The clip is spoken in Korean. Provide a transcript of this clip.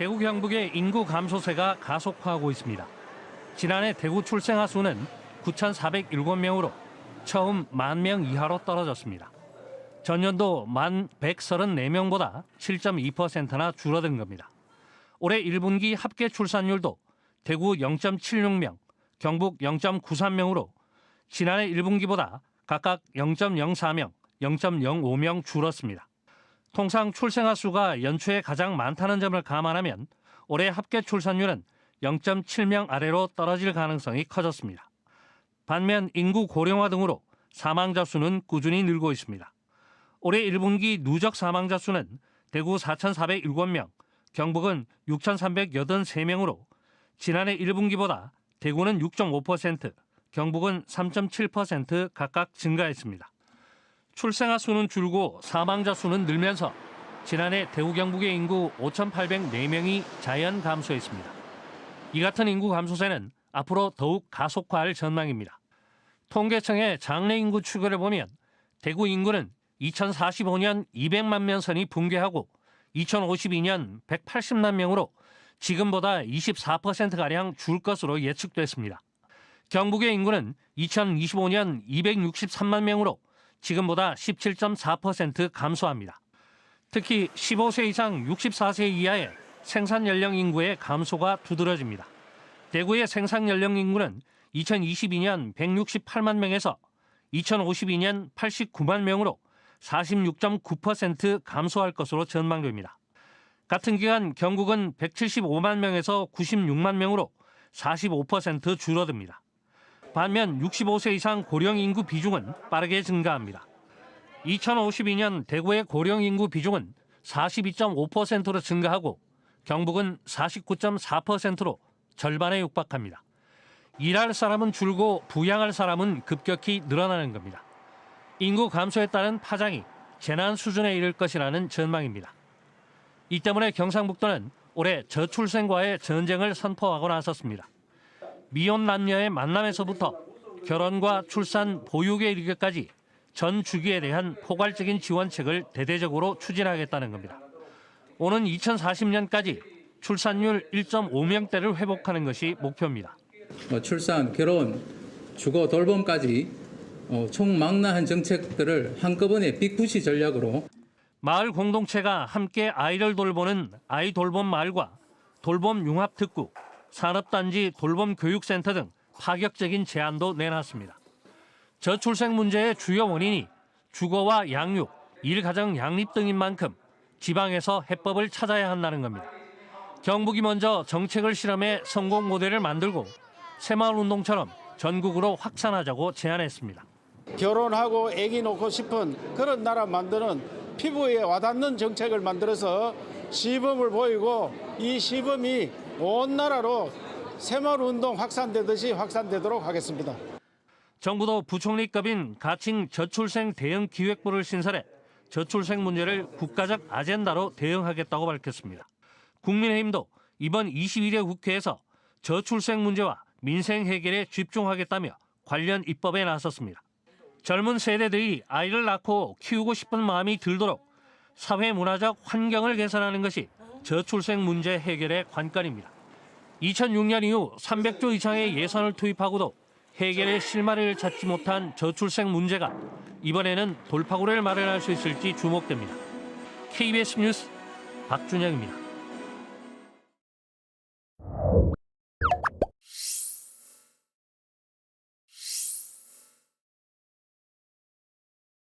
대구 경북의 인구 감소세가 가속화하고 있습니다. 지난해 대구 출생아 수는 9,407명으로 처음 10,000명 이하로 떨어졌습니다. 전년도 1,134명보다 7.2%나 줄어든 겁니다. 올해 1분기 합계 출산율도 대구 0.76명, 경북 0.93명으로 지난해 1분기보다 각각 0.04명, 0.05명 줄었습니다. 통상 출생아 수가 연초에 가장 많다는 점을 감안하면 올해 합계 출산율은 0.7명 아래로 떨어질 가능성이 커졌습니다. 반면 인구 고령화 등으로 사망자 수는 꾸준히 늘고 있습니다. 올해 1분기 누적 사망자 수는 대구 4,407명, 경북은 6,383명으로 지난해 1분기보다 대구는 6.5%, 경북은 3.7% 각각 증가했습니다. 출생아 수는 줄고 사망자 수는 늘면서 지난해 대구 경북의 인구 5,804명이 자연 감소했습니다. 이 같은 인구 감소세는 앞으로 더욱 가속화할 전망입니다. 통계청의 장래 인구 추계를 보면 대구 인구는 2045년 200만 명 선이 붕괴하고 2052년 180만 명으로 지금보다 24%가량 줄 것으로 예측됐습니다. 경북의 인구는 2025년 263만 명으로 지금보다 17.4% 감소합니다. 특히 15세 이상 64세 이하의 생산 연령 인구의 감소가 두드러집니다. 대구의 생산 연령 인구는 2022년 168만 명에서 2052년 89만 명으로 46.9% 감소할 것으로 전망됩니다. 같은 기간 경북은 175만 명에서 96만 명으로 45% 줄어듭니다. 반면 65세 이상 고령 인구 비중은 빠르게 증가합니다. 2052년 대구의 고령 인구 비중은 42.5%로 증가하고 경북은 49.4%로 절반에 육박합니다. 일할 사람은 줄고 부양할 사람은 급격히 늘어나는 겁니다. 인구 감소에 따른 파장이 재난 수준에 이를 것이라는 전망입니다. 이 때문에 경상북도는 올해 저출생과의 전쟁을 선포하고 나섰습니다. 미혼 남녀의 만남에서부터 결혼과 출산, 보육에 이르기까지 전 주기에 대한 포괄적인 지원책을 대대적으로 추진하겠다는 겁니다. 오는 2040년까지 출산율 1.5명대를 회복하는 것이 목표입니다. 출산, 결혼, 주거, 돌봄까지 총망라한 정책들을 한꺼번에 빅푸시 전략으로 마을 공동체가 함께 아이를 돌보는 아이 돌봄 마을과 돌봄 융합 특구, 산업단지 돌봄 교육센터 등 파격적인 제안도 내놨습니다. 저출생 문제의 주요 원인이 주거와 양육, 일가정 양립 등인 만큼 지방에서 해법을 찾아야 한다는 겁니다. 경북이 먼저 정책을 실험해 성공 모델을 만들고 새마을운동처럼 전국으로 확산하자고 제안했습니다. 결혼하고 아기 놓고 싶은 그런 나라 만드는 피부에 와닿는 정책을 만들어서 시범을 보이고 이 시범이 온 나라로 새마을운동 확산되듯이 확산되도록 하겠습니다. 정부도 부총리급인 가칭 저출생 대응 기획부를 신설해 저출생 문제를 국가적 아젠다로 대응하겠다고 밝혔습니다. 국민의힘도 이번 21대 국회에서 저출생 문제와 민생 해결에 집중하겠다며 관련 입법에 나섰습니다. 젊은 세대들이 아이를 낳고 키우고 싶은 마음이 들도록 사회 문화적 환경을 개선하는 것이 저출생 문제 해결의 관건입니다. 2006년 이후 300조 이상의 예산을 투입하고도 해결의 실마리를 찾지 못한 저출생 문제가 이번에는 돌파구를 마련할 수 있을지 주목됩니다. KBS 뉴스 박준영입니다.